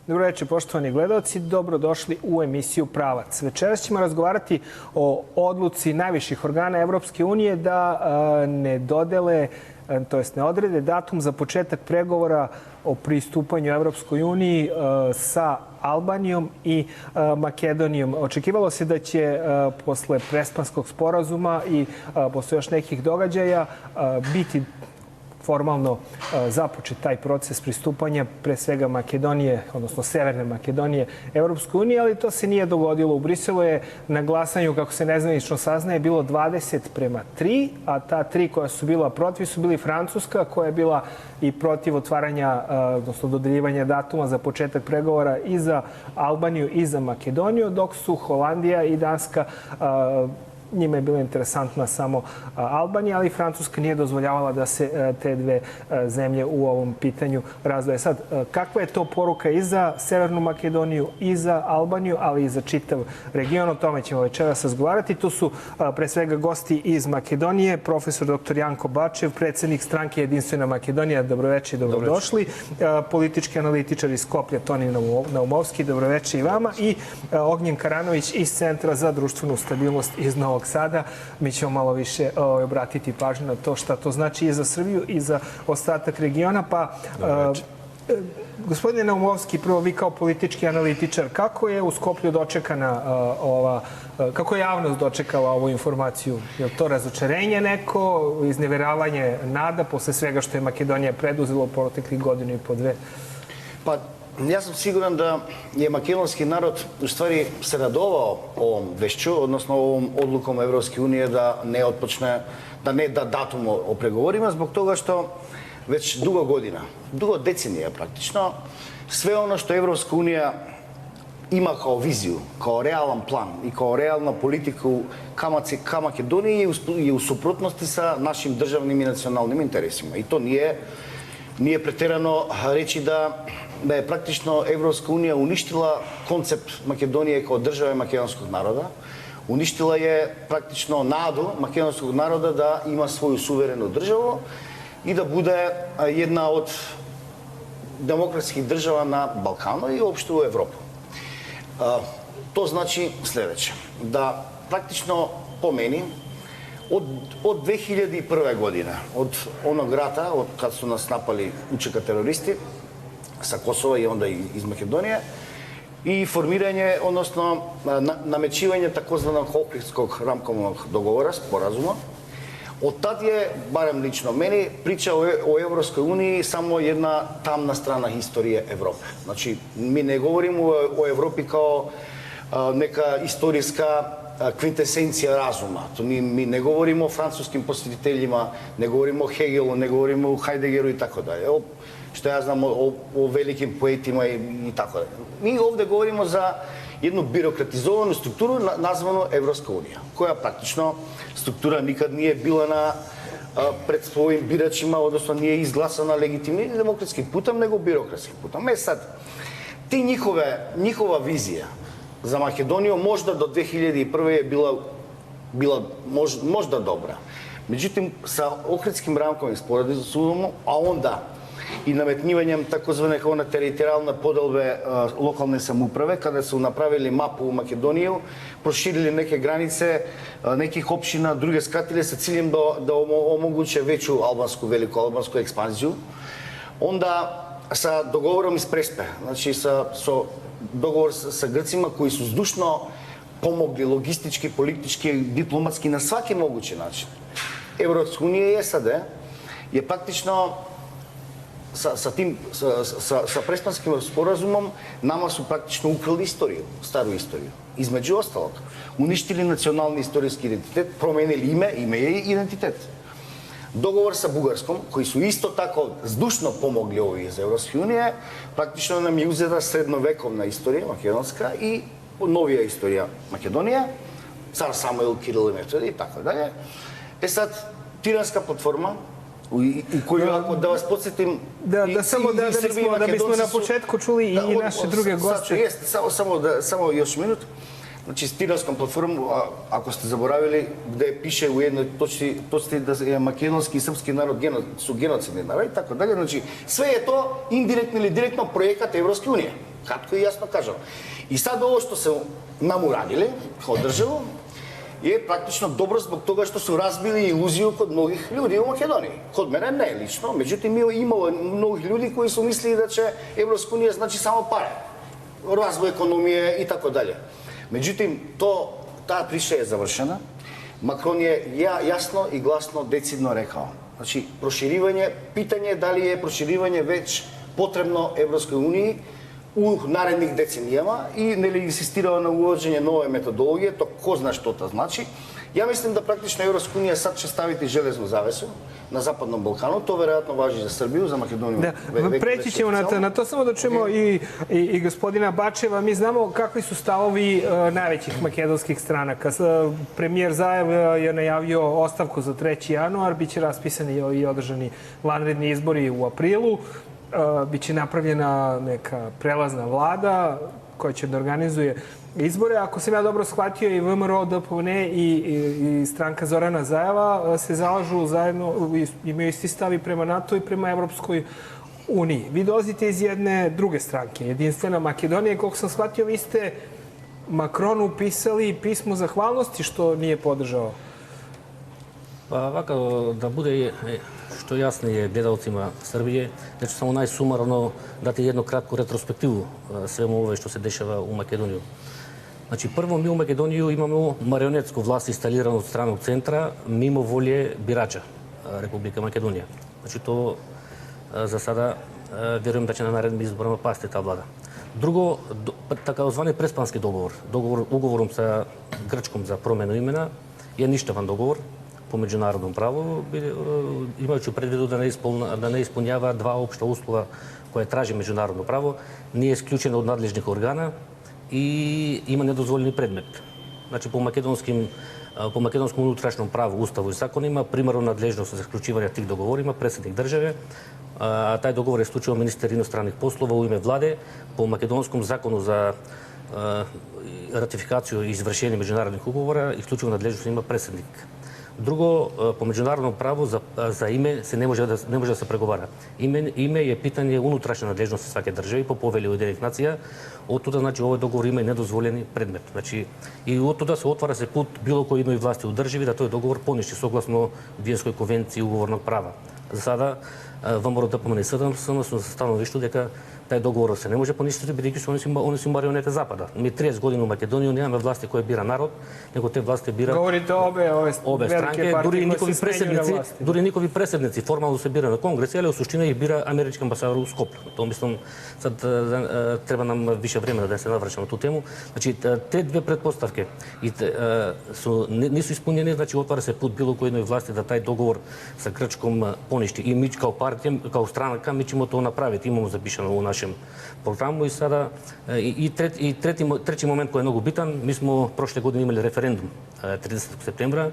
Dobro večer, poštovani gledalci. Dobrodošli u emisiju Pravac. Večeras ćemo razgovarati o odluci najviših organa Evropske unije da ne dodele, to jest ne odrede datum za početak pregovora o pristupanju Evropskoj uniji sa Albanijom i Makedonijom. Očekivalo se da će posle Prespanskog sporazuma i posle još nekih događaja biti formalno započet taj proces pristupanja pre svega Makedonije, odnosno Severne Makedonije, Evropskoj uniji, ali to se nije dogodilo. U Briselu je na glasanju, kako se nezvanično saznaje, bilo 20:3, a ta 3 koja su bila protiv su bili Francuska, koja je bila i protiv otvaranja, odnosno dodeljivanja datuma za početak pregovora i za Albaniju i za Makedoniju, dok su Holandija i Danska njima je bila interesantna samo Albanija, ali Francuska nije dozvoljavala da se te dve zemlje u ovom pitanju razdvoje. Sad, kakva je to poruka i za Severnu Makedoniju i za Albaniju, ali i za čitav region? O tome ćemo večeras razgovarati. Tu su pre svega gosti iz Makedonije, profesor dr. Janko Bačev, predsjednik stranke Jedinstvena Makedonija. Dobroveče i dobrodošli. Politički analitičar iz Skoplja, Toni Naumovski. Dobroveče i vama. I Ognjen Karanović iz Centra za društvenu stabilnost iz Novog Sada. Mi ćemo malo više obratiti pažnju na to šta to znači i za Srbiju i za ostatak regiona. Pa, gospodine Naumovski, prvo vi kao politički analitičar, kako je u Skoplju dočekana kako je javnost dočekala ovu informaciju? Je li to razočarenje neko, izneveravanje nada posle svega što je Makedonija preduzela u proteklih godinu i po dve? Pa, ja sam siguran da je makedonski narod u stvari se radovao ovom vešću, odnosno ovom odlukom Evropske unije da ne otpočne, da ne da datum o pregovorima, zbog toga što već dugo godina, dugo decenija praktično, sve ono što Evropska unija ima kao viziju, kao realan plan i kao realna politiku ka Makedoniji je u suprotnosti sa našim državnim i nacionalnim interesima. I to nije preterano reći da je praktično Evropska unija uništila koncept Makedonije kao države makedonskog naroda. Uništila je praktično nadu makedonskog naroda da ima svoju suverenu državu i da bude jedna od demokratskih država na Balkanu i uopšte u Evropu. To znači sljedeće, da praktično po meni od 2001. godine, od onog rata, od kad su nas napali UČK teroristi sa Kosova i onda iz Makedonije, i formiranje, odnosno namećivanje takozvanog Ohridskog ramkovnog dogovora, sporazuma. Od tad je, barem lično meni, priča o Evropskoj uniji samo jedna tamna strana historije Evrope. Znači, mi ne govorimo o Evropi kao neka istorijska kvintesencija razuma. Mi ne govorimo o francuskim posvetiteljima, ne govorimo o Hegelu, ne govorimo o Heideggeru i tako dalje. Što ja znam o velikim poetima i tako dalje. Mi ovdje govorimo za jednu birokratizovanu strukturu nazvanu Evropska unija, koja praktično struktura nikad nije bila pred svojim biračima, odnosno nije izglasana legitimnim demokratskim putem, nego birokratskim putem. Sad, njihova vizija za Makedoniju možda do 2001. je bila možda dobra. Međutim, sa Ohridskim ramkovnim sporazumom, a onda i nametnjivanjem takozvane teritorijalne podelbe lokalne samouprave, kada su napravili mapu u Makedoniju, proširili neke granice nekih opština, druge skratili sa ciljem da omoguće veću veliku albansku ekspanziju. Onda sa dogovorom iz Prespe, znači dogovor sa Grcima koji su zdušno pomogli logistički, politički, diplomatski na svaki mogući način. Evropska unija i SAD je praktično sa Prespanskim sporazumom nama su praktično ukrali istoriju, staru istoriju. Između ostalog, uništili nacionalni istorijski identitet, promenili ime i identitet. Dogovor sa Bugarskom, koji su isto tako zdušno pomogli ovi iz Evropske unije, praktično nam je uzeta srednovekovna istorija makedonska i novija istorija Makedonije, car Samuel, Kiril i Metod i tako dalje. Sad, Tiranska platforma, u koju, da vas podsjetim, da bismo na početku čuli i naše druge goste. Samo još minut. Значи, Стиравском платформа, ако сте заборавили, где пише у jednoj точки да е македонски и српски народ су геноцидни народи, така дали. Значи, све е то индиректно или директно проекат Европска унија. Кратко и јасно кажам. И сад ово што се нам урадиле, као држава, е практично добро због тога што се разбили илузија код многих луѓе во Македонија. Код мене не лично, меѓутоа имало многу луѓе кои се мислили да че Европска унија значи само пари, развој економија и така дале. Меѓутоа, таа прича е завршена. Макрон е јасно и гласно децидно рекал. Значи, проширување, питање дали е проширување веќе потребно Европској унија у наредних деценијама и нели инсистирала на увоđење нова методологија, то ко знае што тоа значи. Ја мислим да практично Европска унија сад ќе ставите железну завесу на Западном Балкану, тоа веројатно важи за Србiju, за Македонiju. Da, preći ćemo na to, samo da čujemo i gospodina Bačeva. Mi znamo kakvi su stavovi najvećih makedonskih stranaka. Premijer Zaev je najavio ostavku za 3. januar, biće raspisani i održani vanredni izbori u aprilu, biće napravljena neka prelazna vlada koja će da organizuje izbore. Ako sam ja dobro shvatio, i VMRO, DPN i stranka Zorana Zajeva se zalažu zajedno, imaju isti stav i prema NATO i prema Evropskoj uniji. Vi dolazite iz jedne druge stranke, Jedinstvena Makedonija. Koliko sam shvatio, vi ste Makronu pisali pismo zahvalnosti što nije podržao. Pa вака да буде што јаснije гледалцима Србије, значи само најсумарно дати едно кратко ретроспективу свему овој што се дешава у Македонија. Значи прво ми у Македонија имаме марионетско власт инсталирано од страна од центра мимо волје бирача Република Македонија. Значи то за сада верувам да ќе на наредни изборima пасте таа влада. Друго, така звани преспански договор, уговором со Грчком за промена имена е ништаван договор по меѓународно право, имајќи предвид да не исполнява два општа услова кои тражи меѓународно право, не е исклучен од надлежних органа и има недозволени предмет. Значи по македонском унутрашном право, уставу и закон има примерно надлежност за заклучување тих договори, има председник државе, а тај договор е склучил министер иностранних послова у име владе по македонском закону за ратификација и извршење меѓународних уговора, исклучува надлежност има председник. Друго, по меѓународно право за име се не може да се преговара. Име е питање унутрашна надлежност со сваке држави по повели Уединетих нација. Од туда значи овој договор има недозволени предмет. Значи и од туда се отвара се пут било кој едној власти од држави да тој договор поништи согласно Виенској конвенција и уговорно право. За сада ВМРО да помени съдам со становишто дека тај договор се не може поништити бидејќи они се марионете Запада. Ми 30 години у Македонија немаме власти кои бира народ, него те власти бира Говорите обе странки, дури никови преседници формално се бира на конгреси, али во суштина их бира амерички амбасадор у Скопје. Тоа мислам сад треба нам више време да се навршаме ту тему. Значи те две претпоставки и не су исполнени, значи отвара се пут било кој едној власти да тај договор со Грчком поништи. И ми као партија, као странка, ми ќе тоа направите, имамо запишано во нашем програму и сада трети момент кој е многу битан, ми смо прошле години имали референдум 30 септември.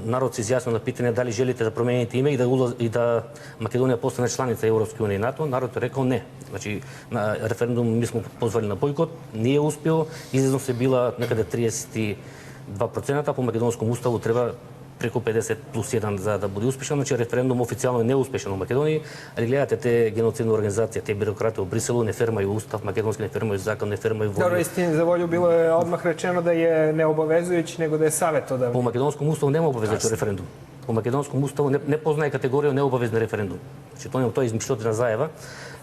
Народ се изјаснил на питање дали желите да промените име и да Македонија постане чланица Европска унија и НАТО. Народ е рекол не. Значи на референдум ми смо позвали на бојкот, не е успео, излезно се била некаде 32%, по македонском уставу треба преку 50 плюс 1 за да биде успешен, значи референдум официјално е неуспешен во Македонија, али гледате те геноцидни организации, те бюрократи во Бриселу не фермају устав, македонски не фермају закон, не фермају волја. Добро, истини за волју било е одмах речено да е необавезујќ, него да е саветодавен. По македонском уставу нема обавезујќ референдум. По македонском уставу не познае категорија необавезен референдум. Значи тоа е измишлотина Заева.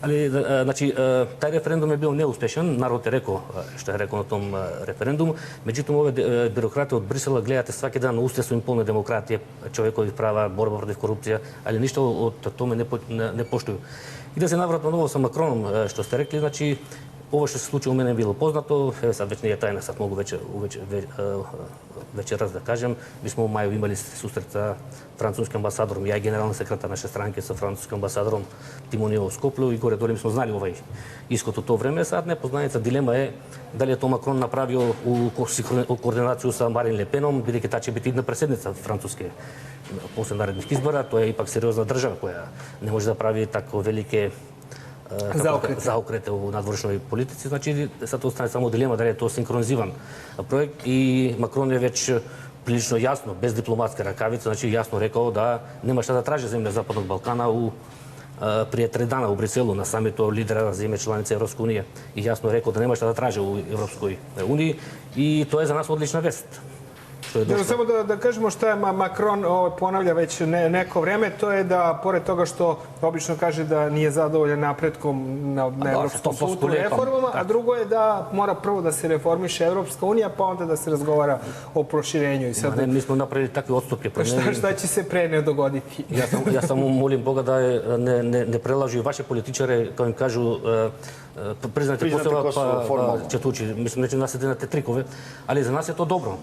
Али значи тај референдум е бил неуспешен, народ е рекол што е рекол на том референдум. Меѓутоа овие бюрократи од Брисел гледате сваки дан усте со им полна демократија, човекови права, борба против корупција, али ништо од тоа не поштуju. И да се навратам ново со Макроном што сте рекли, значи ова што се случи у мене било познато, сад веќе не е тајна, сад могу вечерас да кажем. Би смо мај имали сусрет со француски амбасадор, ја генерален секретар наше странки со француски амбасадор Тимонио Скопле и горе доле смо знали овај искот од тоа време. Сад непознаница дилема е дали тоа Макрон направио у координација со Марин Ле Пеном, бидејќи таа ќе биде идна преседница француски после наредних избора. Тоа е ипак сериозна држава која не може да прави тако велике zaokrete u nadворešnoj politici. Znači, sad ostane samo dilema da je to sinkronizivan projekt i Макрон je već prilično jasno, bez diplomatske rakavice, znači jasno rekao da nema šta da traže zemlje Zapadnog Balkana prije 3 dana u Briselu na samitu lidera zemlje članice Evropske unije i jasno rekao da nema šta da traže u Evropskoj uniji i to je za nas odlična vest. Samo da kažemo šta je Macron ponavlja već neko vreme, to je da, pored toga što obično kaže da nije zadovoljan napretkom na evropskom putu reformama, a drugo je da mora prvo da se reformiše Evropska unija, pa onda da se razgovara o proširenju. Mi smo napravili takve odstupke. Šta će se pre ne dogoditi? Ja samo molim Boga da ne prelažu vaše političare, kao im kažu, priznajte Kosova, pa će tući. Mislim, neće nasjeti na te trikove, ali za nas je to dobro.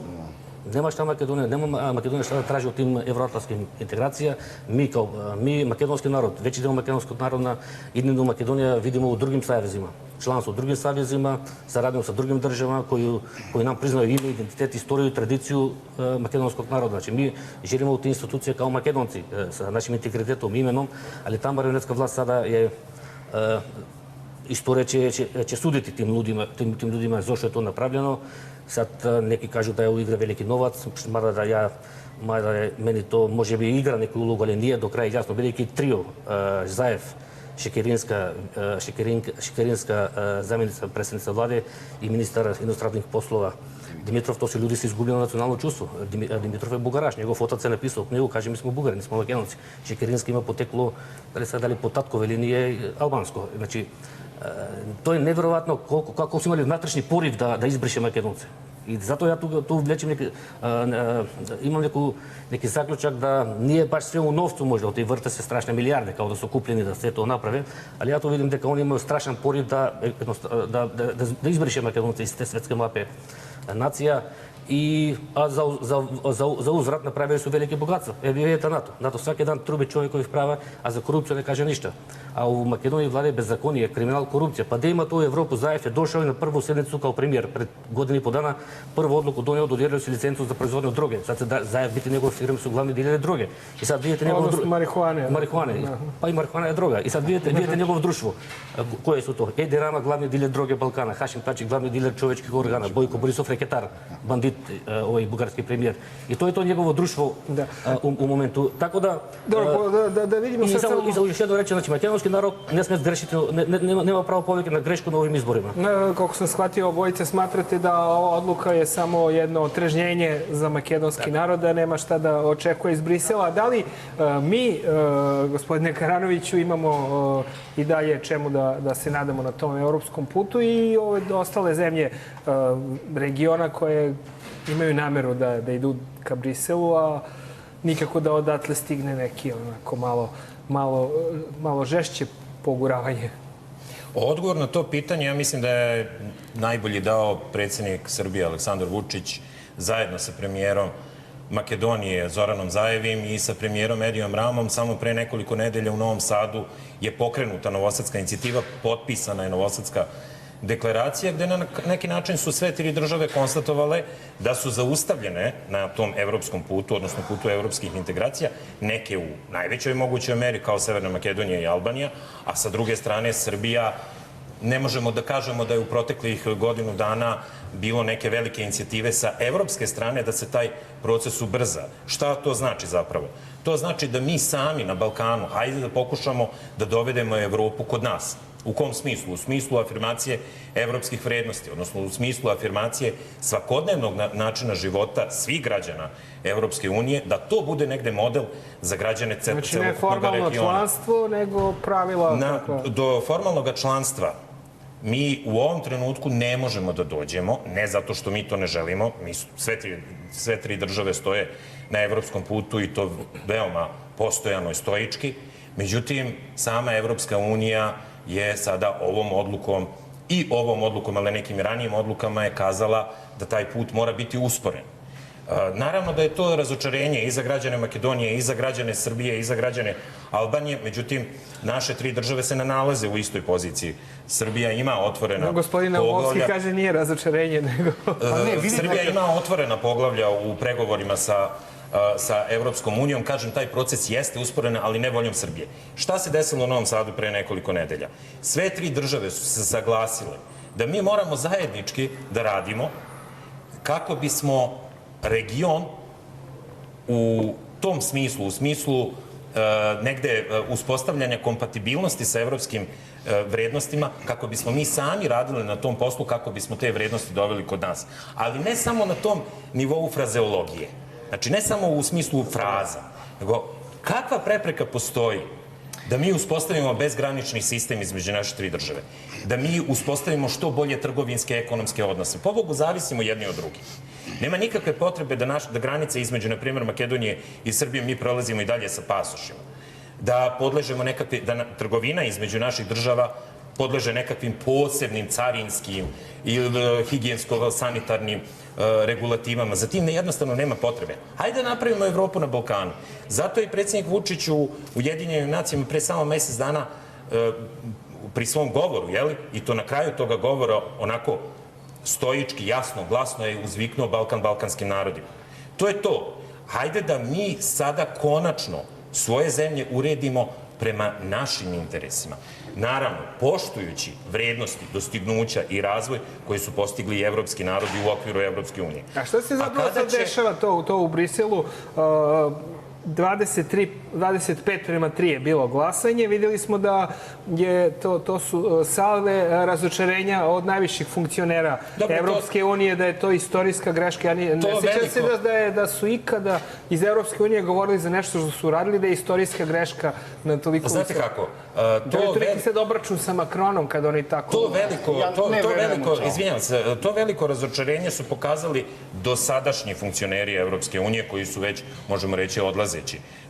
Nema Makedonija šta da traži u tim evroatlantskim integracija. Mi, makedonski narod, veći deo makedonskog naroda, idemo u Makedonija vidimo u drugim savezima. Članstvo u drugim savezima, saradnjom sa drugim državama koji nam priznaju ime, identitet, istoriju i tradiciju makedonskog naroda. Znači, mi želimo u te institucije kao Makedonci, sa našim integritetom, imenom, ali ta marionetska vlast sada je istorija će suditi tim ljudima zašto je to napravljeno. Sad neki kažu da je u igri veliki novac, mada je meni to može bi igra neku ulogu, ali nije do kraja jasno. Veliki trio, Zaev, Šekerinska zamjenica predsjednica vlade i ministar inostranih poslova Dimitrov, to su ljudi s izgubljenom nacionalno čuvstvo. Dimitrov je Bugaraš, njegov otac se napisao u knjigu, kaže mi smo Bugari, nismo Makedonci. Šekerinski ima poteklo, da li po tatkove linije, albansko. Znači, to je nevjerovatno kako su imali unutrašnji poriv da izbriše Makedonce. I zato ja tu vlečem imam neki zaključak da nije baš sve u novcu možda, od te vrte se strašne milijarde kao da su kupljeni da sve to naprave, ali ja to vidim da oni imaju strašan poriv da izbriše Makedonce iz te svetske mape nacija. A za uzvrat napravili su velike bogatstva. Vidite NATO. NATO svaki dan trubi čovjekovih prava, a za korupciju ne kaže ništa. A u Makedoniji vlade bezzakonije, kriminal, korupcija. Pa da ima to u Evropu, Zaev je došao i na prvu sjednicu kao premijer pred godinu i po dana prvu odluku donio, dodijelio si licencu za proizvodnju droge. Sad se Zaev biti njegove firme su glavni dileri droge. I sad vidite njegov marihuane. Pa i marihuana je droga. I sad vidite njegovo društvo. Koje su to? Edi Rama, glavni diler droge Balkana, Hašim Tači, glavni diler čovječkih organa, Bojko Borisov, reketar, bandit, ovaj bugarski premijer. I to je to njegovo društvo u momentu. Tako da... Da vidimo sad samo... I još jedno reći, znači, makedonski narod ne smije zgrešiti, nema pravo povijek na grešku na ovim izborima. Kako sam shvatio, obojice smatrate da ova odluka je samo jedno otrežnjenje za makedonski narod, da nema šta da očekuje iz Brisela. Da li mi, gospodine Karanoviću, imamo i dalje čemu da se nadamo na tom evropskom putu i ove ostale zemlje regiona koje imaju nameru da idu ka Briselu, a nikako da odatle stigne neki onako malo žešće poguravanje? Odgovor na to pitanje, ja mislim da je najbolji dao predsjednik Srbije Aleksandar Vučić zajedno sa premijerom Makedonije Zoranom Zaevim i sa premijerom Edijom Ramom. Samo pre nekoliko nedelja u Novom Sadu je pokrenuta novosadska inicijativa, potpisana je novosadska deklaracija gde na neki način su sve 3 države konstatovale da su zaustavljene na tom evropskom putu, odnosno putu evropskih integracija, neke u najvećoj mogućoj meri kao Severna Makedonija i Albanija, a sa druge strane Srbija, ne možemo da kažemo da je u proteklih godinu dana bilo neke velike inicijative sa evropske strane da se taj proces ubrza. Šta to znači zapravo? To znači da mi sami na Balkanu, hajde da pokušamo da dovedemo Evropu kod nas. U kom smislu? U smislu afirmacije evropskih vrednosti, odnosno u smislu afirmacije svakodnevnog načina života svih građana Evropske unije, da to bude negde model za građane celokupnog regiona. Znači ne formalno članstvo, nego pravila... Do formalnog članstva mi u ovom trenutku ne možemo da dođemo, ne zato što mi to ne želimo, sve 3 države stoje na evropskom putu i to veoma postojano i stoički. Međutim, sama Evropska unija je sada ovom odlukom, ali nekim ranijim odlukama je kazala da taj put mora biti usporen. Naravno da je to razočarenje i za građane Makedonije, i za građane Srbije, i za građane Albanije. Međutim, naše 3 države se ne nalaze u istoj poziciji. Srbija ima otvorena poglavlja... Gospodin Naumovski kaže nije razočarenje, nego... Srbija ima otvorena poglavlja u pregovorima sa sa Evropskom unijom. Kažem, taj proces jeste usporen, ali ne voljom Srbije. Šta se desilo u Novom Sadu pre nekoliko nedelja? Sve tri države su se saglasile da mi moramo zajednički da radimo kako bismo region u tom smislu, u smislu negde uspostavljanja kompatibilnosti sa evropskim vrednostima, kako bismo mi sami radili na tom poslu, kako bismo te vrednosti doveli kod nas. Ali ne samo na tom nivou frazeologije. Znači, ne samo u smislu fraza, nego kakva prepreka postoji da mi uspostavimo bezgranični sistem između naše tri države, da mi uspostavimo što bolje trgovinske, ekonomske odnose. Po Bogu zavisimo jedni od drugih. Nema nikakve potrebe da granice između, na primjer, Makedonije i Srbije mi prolazimo i dalje sa pasošima. Da podležemo da trgovina između naših država podleže nekakvim posebnim carinskim ili higijensko-sanitarnim regulativama. Za tim jednostavno nema potrebe. Hajde da napravimo Evropu na Balkanu. Zato je predsjednik Vučić u Ujedinjenim nacijama pre samo mesec dana pri svom govoru, i to na kraju toga govora onako stoički, jasno, glasno je uzviknuo Balkan balkanskim narodima. To je to. Hajde da mi sada konačno svoje zemlje uredimo prema našim interesima. Naravno, poštujući vrednosti, dostignuća i razvoj koji su postigli i evropski narodi u okviru Evropske unije. A što se zapravo sad dešava to u Briselu? 25:3 je bilo glasanje. Vidjeli smo da to su salve razočarenja od najviših funkcionera Evropske unije, da je to istorijska greška. Ne sjećam se da su ikada iz Evropske unije govorili za nešto što su radili, da je istorijska greška na toliko... Znate kako? Da li to neki sad obračun sa Makronom kada oni tako... To veliko razočarenje su pokazali dosadašnji funkcioneri Evropske unije koji su već, možemo reći, odlazeći.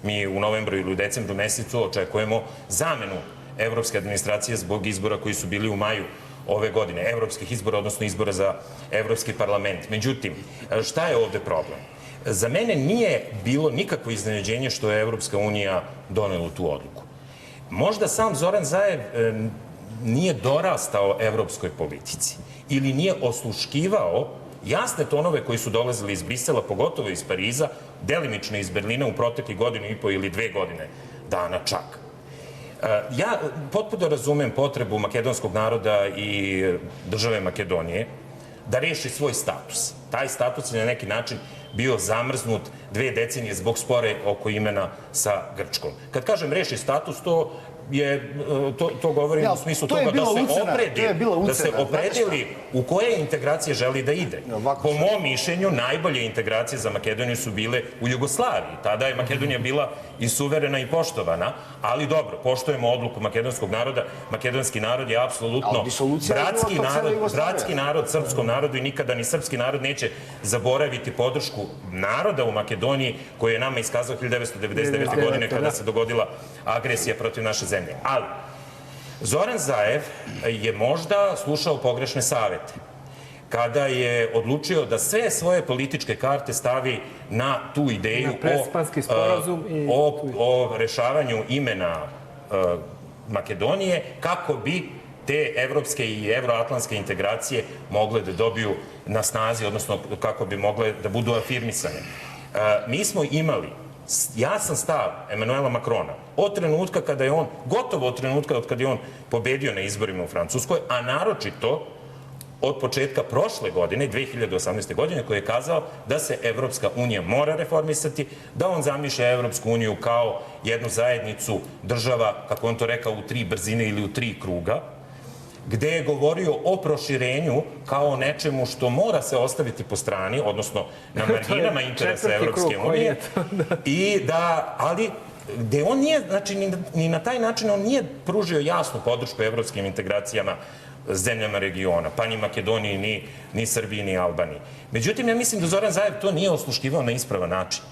Mi u novembru ili u decembru mesecu očekujemo zamenu evropske administracije zbog izbora koji su bili u maju ove godine. Evropskih izbora, odnosno izbora za Evropski parlament. Međutim, šta je ovde problem? Za mene nije bilo nikakvo iznenađenje što je Evropska unija donela tu odluku. Možda sam Zoran Zaev nije dorastao evropskoj politici ili nije osluškivao jasne tonove koji su dolazili iz Brisela, pogotovo iz Pariza, delimično iz Berlina u protekli 1,5 ili 2 godine dana čak. Ja potpuno razumem potrebu makedonskog naroda i države Makedonije da reši svoj status. Taj status je na neki način bio zamrznut 2 decenije zbog spore oko imena sa Grčkom. Kad kažem reši status, to govorim u smislu toga da se opredeli u koje integracije želi da ide. Po mom mišljenju, najbolje integracije za Makedoniju su bile u Jugoslaviji. Tada je Makedonija bila i suverena i poštovana, ali dobro, poštujemo odluku makedonskog naroda. Makedonski narod je apsolutno bratski narod srpskom narodu i nikada ni srpski narod neće zaboraviti podršku naroda u Makedoniji koji je nama iskazao 1999. godine kada se dogodila agresija protiv naše zemlje. Ali, Zoran Zaev je možda slušao pogrešne savete kada je odlučio da sve svoje političke karte stavi na tu ideju o rešavanju imena Makedonije kako bi te evropske i evroatlantske integracije mogle da dobiju na snazi, odnosno kako bi mogle da budu afirmisane. Mi smo imali jasan stav Emanuela Makrona od trenutka kada je on, gotovo od trenutka od kada je on pobedio na izborima u Francuskoj, a naročito od početka prošle godine, 2018. godine, koji je kazao da se Evropska unija mora reformisati, da on zamišlja Evropsku uniju kao jednu zajednicu država, kako on to rekao, u 3 brzine ili u 3 kruga, gde je govorio o proširenju kao nečemu što mora se ostaviti po strani, odnosno na marginama interesa Evropske unije. Ali gde on nije, znači ni na taj način on nije pružio jasnu podršku evropskim integracijama zemljama regiona, pa ni Makedoniji, ni Srbiji, ni Albaniji. Međutim, ja mislim da Zoran Zaev to nije osluškivao na ispravan način.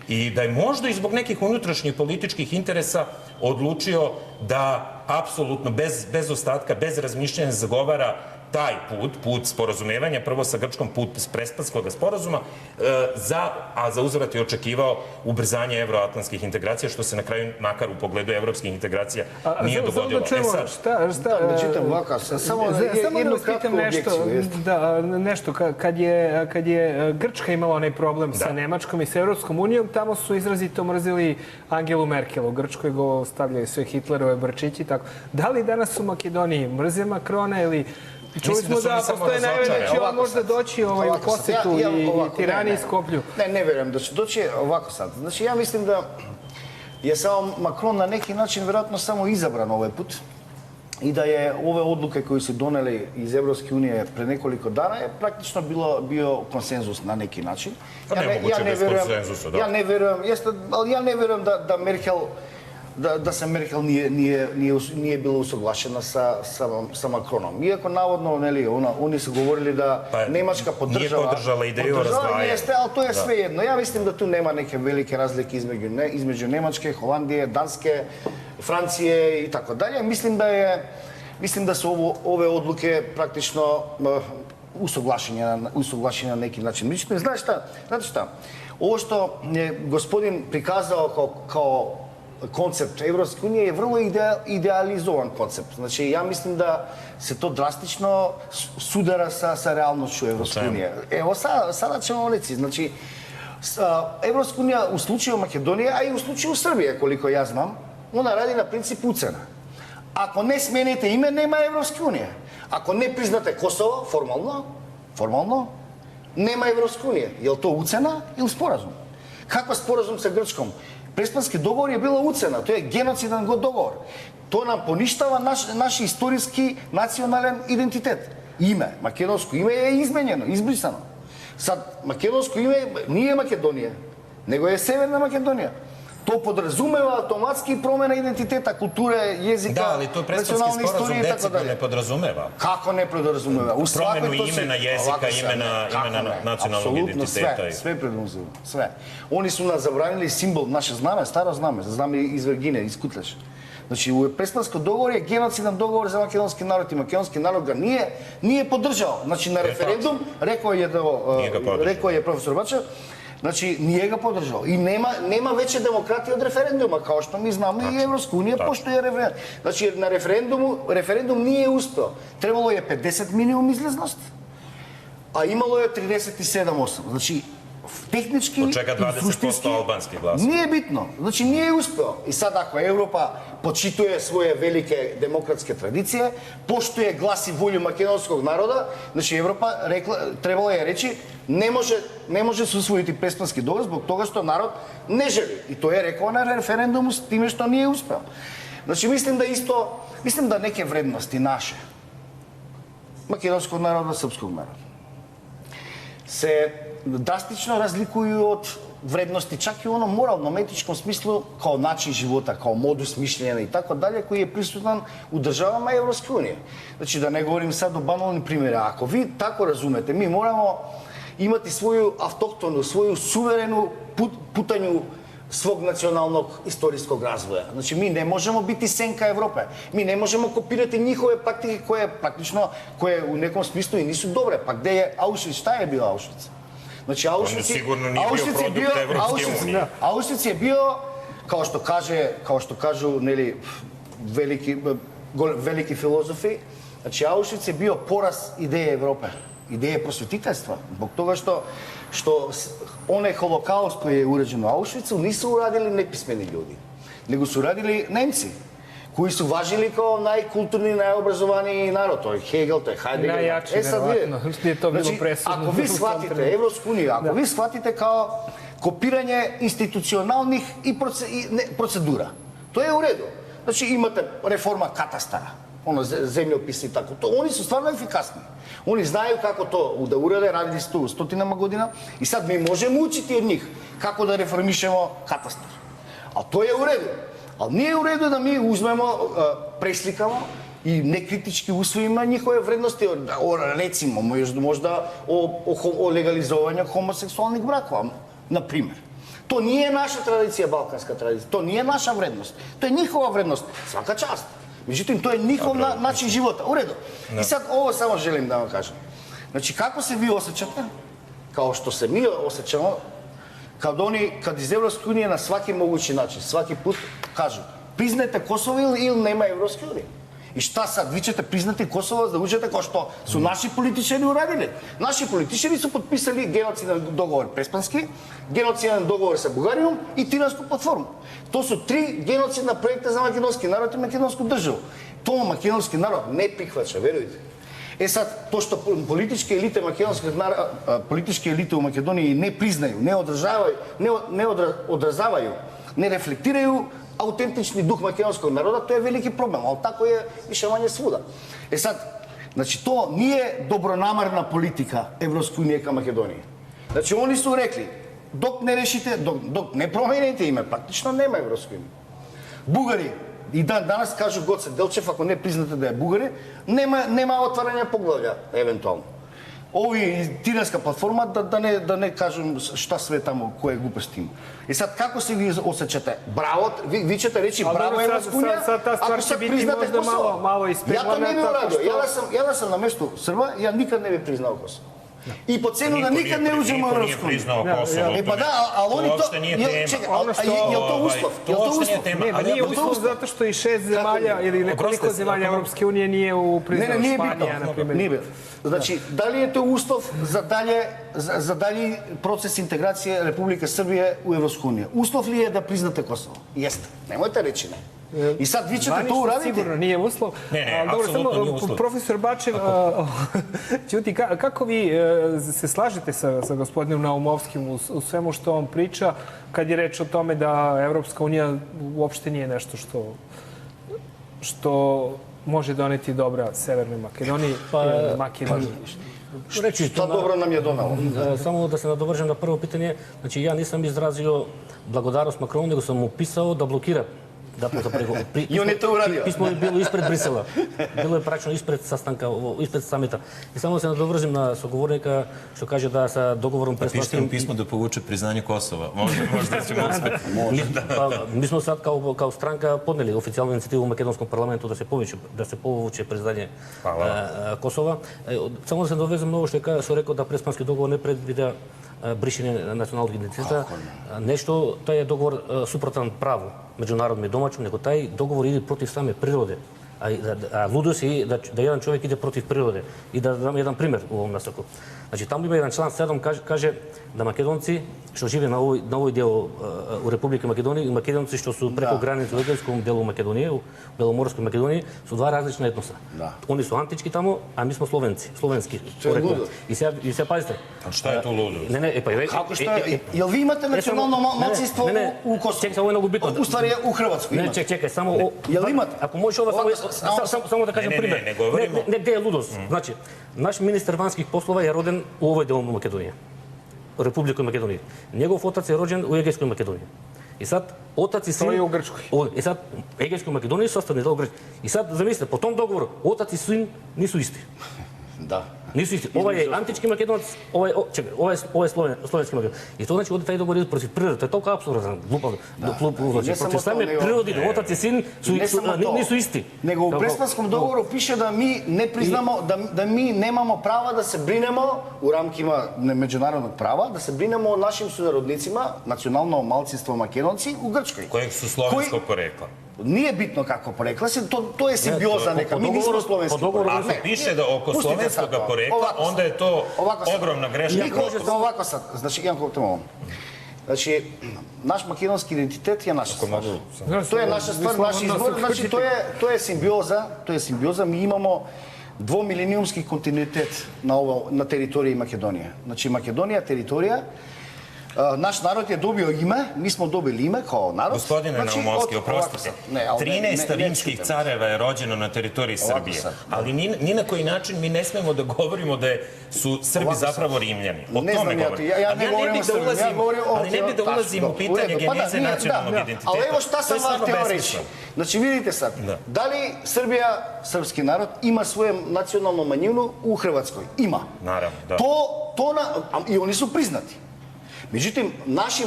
I da je možda i zbog nekih unutrašnjih političkih interesa odlučio da apsolutno bez ostatka, bez razmišljanja zagovara taj put sporazumevanja, prvo sa Grčkom, put Prespanskog sporazuma, a za uzvrat je očekivao ubrzanje evroatlantskih integracija, što se na kraju, makar u pogledu evropskih integracija, nije dogodilo. Međutim, ovako, samo jednu kratku objekciju. Da, nešto, kad je Grčka imala onaj problem sa Nemačkom i sa Evropskom unijom, tamo su izrazito mrzili Angelu Merkel. U Grčkoj go stavljaju sve Hitlerove brčići. Da li danas u Makedoniji mrze Makrona ili... Čuli smo da postoje najave da će on možda doći u posetu i Tirani i Skoplju. Ne verujem da će doći ovako sad. Znači, ja mislim da je samo Macron na neki način vjerojatno samo izabran ovaj put i da je ove odluke koje su doneli iz Evropske unije pre nekoliko dana je praktično bio konsenzus na neki način. Ja ne verujem da Merkel da se Merkel nije bila usuglašena sa Macronom. Iako navodno, oni su govorili da Nemačka podržava... Nije podržala ideju o razdvajanju. Ali to je sve jedno. Ja mislim da tu nema neke velike razlike između Nemačke, Holandije, Danske, Francije i tako dalje. Mislim da su ove odluke praktično usuglašene na neki način. Međutim, znate šta? Ovo što je gospodin prikazao kao koncept Evropske unije je vrlo idealizovan koncept. Znači, ja mislim da se to drastično sudara sa realnošću Evropske unije. Evo, sada ćemo reći. Znači, Evropska unija u slučaju Makedonije, a i u slučaju Srbije, koliko ja znam, ona radi na principu ucena. Ako ne smenite ime, nema Evropske unije. Ako ne priznate Kosovo, formalno, nema Evropske unije. Je li to ucena ili sporazum? Kakav sporazum sa Grčkom? Prespanski dogovor je bila ucena, to je genocidan dogovor. To nam poništava naš istorijski nacionalan identitet. Makedonsko ime je izmenjeno, izbrisano. Sad, makedonsko ime nije Makedonija, nego je Severna Makedonija. To podrazumeva automatski promjena identiteta, kulture, jezika, nacionalne istorije i tako dalje. Ne podrazumeva. Kako ne podrazumeva? Promjenu imena, jezika, imena nacionalnog identiteta. Apsolutno sve podrazumeva. Sve. Oni su nas zabranili simbol, naše zname, staro zname iz Vergine, iz Kutleša. Znači, u Prespansko dogovor je genocidan dogovor za makedonski narod i makedonski narod ga nije podržao. Znači, na referendum, rekao je profesor Bačev, znači, nije ga podržao. I nema veće demokratije od referenduma, kao što mi znamo i Evropska unija poštuje referendum. Znači, na referendum nije uspeo. Trebalo je 50 minimum izlaznost, a imalo je 37,8. Znači, tehnički od čega 20% albanskih glasa. Nije bitno. Znači, nije uspeo. I sad, ako Evropa počituje svoje velike demokratske tradicije, poštuje glas i volju makedonskog naroda, znači, Evropa trebalo je reći ne može se usvojiti Prespanski dogovor zbog toga što narod ne želi. I to je rekao na referendumu s time što nije uspeo. Znači, mislim da neke vrednosti naše, makedonskog naroda, srpskog naroda, se drastično razlikuju od vrednosti, čak i u onom moralnom, etičkom smislu, kao način života, kao modus mišljenja i tako dalje, koji je prisutan u državama Evropske unije. Znači, da ne govorim sad o banalnim primjerima. Ako vi tako razumete, mi moramo imati svoju autohtonu, svoju suverenu putanju svog nacionalnog istorijskog razvoja. Znači, mi ne možemo biti senka Evrope. Mi ne možemo kopirati njihove praktike koje u nekom smislu i nisu dobre. Pa gde je Auschwitz? Šta je bio Auschwitz? Znači, Auschwitz je bio, kao što kažu veliki filozofi, znači, Auschwitz je bio poraz ideje Evrope, ideje prosvetiteljstva. Zbog toga što onaj holokaust koji je urađen u Auschwitzu nisu uradili nepismeni ljudi, nego su uradili Nemci, koji su važili kao najkulturniji, najobrazovaniji narod. To je Hegel, to je Heidegger. Najjači, verovatno. Je to bilo presudno. Ako vi shvatite Evropsku uniju, ako vi shvatite kao kopiranje institucionalnih procedura, to je u redu. Znači, imate reforma katastara, zemljopisi i tako. Oni su stvarno efikasni. Oni znaju kako to da urade, radili su to stotinama godina i sad mi možemo učiti od njih kako da reformišemo katastar. Ali to je u redu. Ali nije u redu da mi uzmemo, preslikamo i nekritički usvojimo njihove vrednosti, recimo možda o legalizovanju homoseksualnih brakova, na primjer. To nije naša tradicija, balkanska tradicija, to nije naša vrednost, to je njihova vrednost, svaka čast. Međutim, to je njihov način života. U redu. I sad ovo samo želim da vam kažem. Znači, kako se vi osjećate, kao što se mi osjećamo, kad iz Evropske unije na svaki mogući način, svaki put kažu priznajte Kosovo ili nema Evropske unije. I šta sad, vi ćete priznati Kosovo da uđete kao što su naši političari uradili. Naši političari su potpisali genocidan dogovor Prespanski, genocidan dogovor sa Bugarijom i Tiransku platformu. To su 3 genocidna projekta za makedonski narod i makedonsku državu. To makedonski narod ne prihvaća, verujte. E sad, to što političke elite u Makedoniji ne priznaju, ne odrazavaju, ne reflektiraju autentični duh makedonskog naroda, to je veliki problem, ali tako je više manje svuda. E sad, znači to nije dobronamerna politika Evropske unije ka Makedoniji. Znači oni su rekli, dok ne rešite, dok ne promenite ime, praktično nema Evropske unije. Bugari i danas kažu Goce Delčev, ako ne priznate da je Bugari, nema otvaranja poglavlja, eventualno. Ovi Tiranska platforma, da ne kažem šta sve tamo, koje gluposti ima. I sad, kako se vi osjećate? Bravo, vi ćete reći bravo Evropska unija, ako sad priznate Kosovo. Ja to ne bi uradio. Ja da sam na mestu Srba, ja nikad ne bi priznao Kosovo. I po cenu da nikad ne uđemo u Evropsku uniju. Niko nije priznao Kosovo. E pa da, ali oni to... uopšte nije tema. Je li to uslov? To uopšte nije tema. Ne, nije uslov zato što i 6 zemalja ili nekoliko zemalja Evropske unije nije priznao Španija, na primjer. Nije bitno. Znači, da li je to uslov za dalji proces integracije Republike Srbije u Evropsku uniju? Uslov li je da priznate Kosovo? Jeste. Nemojte reći ne. I sad vi ćete to uraditi? Sigurno nije uslov. Ne, apsolutno nije uslov. Profesor Bačev, Ćuti, kako vi se slažete sa gospodinom Naumovskim u svemu što on priča, kad je reč o tome da Evropska unija uopšte nije nešto što može doneti dobra Severnoj Makedoniji ili Makedoniji? Šta dobro nam je donalo? Samo da se nadovežem na prvo pitanje. Znači, ja nisam izrazio благодарност Макрон, nego sam mu pisao da blokira I on je to uradio. Pismo je bilo ispred Brisela. Bilo je praćeno ispred sastanka, ispred samita. I samo se nadovežem na sogovornika što kaže da sa dogovorom Pišite mu pismo da povuče priznanje Kosova. Možda ćemo uspjeti. Mi smo sad kao stranka podneli oficijalnu inicijativu u Makedonskom parlamentu da se povuče priznanje Kosova. Samo da se nadovežem na ovo što je rekao da Prespanski dogovor ne predvida брешење националnog идентитета, нешто, тој е договор супротан праву, меѓународно и домашно, него тај договор иде против саме природе. А лудост е да еден човек иде против природе. И да дам еден пример у овом насоку. Значи, таму има еден члан 7, каже да македонци што живе на овој дел у Република Македонија и македонци што су преку граница у Егејском делу Македонија, у Беломорској Македонија, су два различни етноса. Они су антички таму, а ми смо словенски. И сега пазите. А што е тоа лудо? Како што е? Јел ви имате национално малцинство у Косово? Чекај, само е многу битно. Уствари у Хрватска имате. Чекај, само... Јел имате? Ако можеш ова само да кажем пример. Не, где е лудост? Значи, наш министер ванских послова е роден у овој дел на Македонија. Република Македонија. Негов отац е роđен у Егејској Македонија. И сад отац и син... Тој е у Грчкој. И сад Егејској Македонија е составни дел Грчкој. И сад замислете, по том договору отац и син нису исти. Да. Нису исти. Ова е антички македонец, ова е словенски македонец. И тоа значи оде тај договор иде против природа. Тоа е толку апсурден, глупав. Против сами природи, отац и син нису исти. Него у Преспанском договору пише да ми не признамо, да ми немамо права да се бринемо у рамкима на меѓународnog права, да се бринемо о нашим сународницима, национално малцинство македонци у Грчкој. Кои су словенскog порекла. Nije bitno kako porekla se, to je simbioza neka. Mi nismo slovenski porekla. Ako piše da oko slovenskog porekla, onda je to ogromna greška. Ovako sad, znači imam kako to. Znači, naš makedonski identitet je naša stvar. To je naša stvar, naš izbor. Znači, to je simbioza. Mi imamo dvomilenijumski kontinuitet na teritoriji Makedonije. Znači, Makedonija, teritorija, naš narod je dobio ime, mi smo dobili ime kao narod. Gospodine Naumovski, oprostite, 13 rimskih careva je rođeno na teritoriji Srbije, ali ni na koji način mi ne smemo da govorimo da su Srbi zapravo Rimljani. O tome govorim. Ali ne bi da ulazim u pitanje geneze nacionalnog identiteta. Ali evo šta sam vam htio reći. Znači vidite sad, da li Srbija, srpski narod, ima svoju nacionalnu manjinu u Hrvatskoj? Ima. Naravno, da. I oni su priznati. Međutim, naši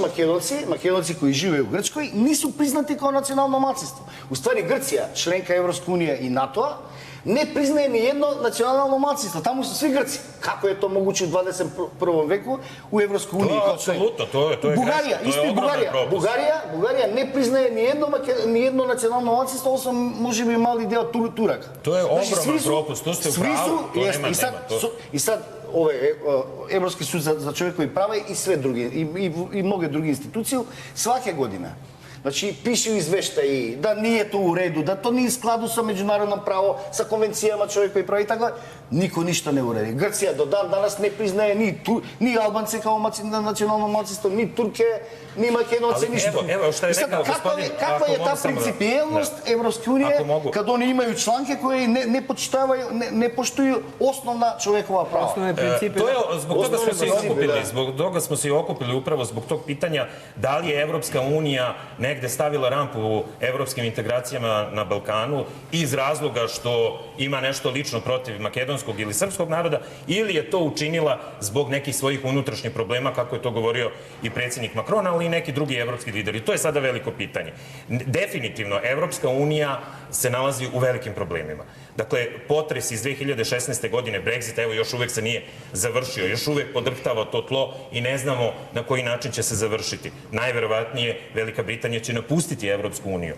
Makedonci koji žive u Grčkoj, nisu priznati kao nacionalno malcinstvo. U stvari, Grcija, členka Evropske unije i NATO-a, ne priznaje ni jedno nacionalno malcinstvo. Tamo su svi Grci. Kako je to moguće u 21. veku u Evropskoj uniji? Apsolutno, to je Bugarija, isto i Bugarija ne priznaje ni jedno nacionalno malcinstvo, osim može bi mali deo Turaka. To je ogroman propust, to ste u pravu, to nema. I sad, Evropski sud za čovjekovi prava i sve druge, i mnoge druge institucije, svake godine. Znači, piše u izveštaji da nije to u redu, da to nije u skladu sa međunarodnom pravo, sa konvencijama čovjekovi prava i tako da. Niko ništa ne uredi. Grcija do dan danas ne priznaje ni Albance kao nacionalno malcinstvo, ni Turke, ni Makedonce, ništa. Evo šta je rekao gospodin... Kakva je ta principijelnost Evropske unije kad oni imaju članke koje ne poštuju osnovna čovjekova prava? Osnovne principe. Zbog toga smo se i okupili upravo zbog tog pitanja da li je Evropska unija negde stavila rampu u evropskim integracijama na Balkanu iz razloga što ima nešto lično protiv makedonskog ili srpskog naroda, ili je to učinila zbog nekih svojih unutrašnjih problema, kako je to govorio i predsjednik Macron, ali i neki drugi evropski lideri. To je sada veliko pitanje. Definitivno, Evropska unija se nalazi u velikim problemima. Dakle, potres iz 2016. godine, Brexit, evo, još uvek se nije završio, još uvek podrhtava to tlo i ne znamo na koji način će se završiti. Najverovatnije, Velika Britanija će napustiti Evropsku uniju.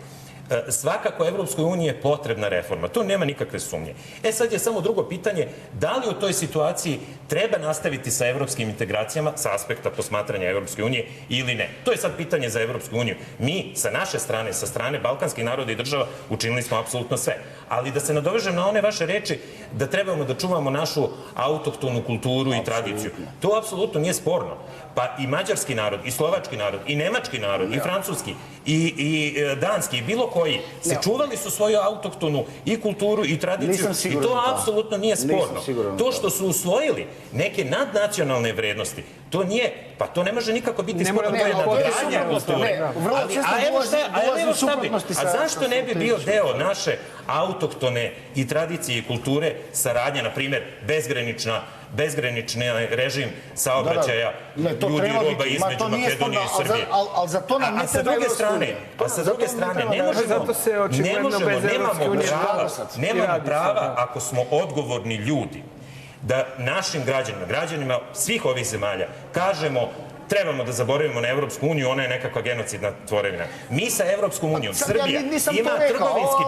Svakako Evropskoj uniji je potrebna reforma. To nema nikakve sumnje. Sad je samo drugo pitanje, da li u toj situaciji treba nastaviti sa evropskim integracijama sa aspekta posmatranja Evropske unije ili ne. To je sad pitanje za Evropsku uniju. Mi sa naše strane, sa strane balkanskih naroda i država, učinili smo apsolutno sve. Ali da se nadovežem na one vaše reči da trebamo da čuvamo našu autohtonu kulturu i tradiciju. To apsolutno nije sporno. Pa i mađarski narod, i slovački narod, i nemački narod, i francuski, i danski, i bilo koji, se čuvali su svoju autohtonu i kulturu i tradiciju i to apsolutno nije sporno. To što su usvojili neke nadnacionalne vrednosti, to nije, pa to ne može nikako biti sporno, to je nadgradnja kulture. A zašto ne bi bio deo naše autohtone i tradicije i kulture saradnja, na primjer, bezgranični režim saobraćaja ljudi i roba između Makedonije i Srbije. Ali za to nam ne treba Evropska unija. A sa druge strane, nemamo prava, ako smo odgovorni ljudi, da našim građanima svih ovih zemalja kažemo trebamo da zaboravimo na Evropsku uniju, ona je nekakva genocidna tvorevina. Mi sa Evropskom unijom, Srbija, ima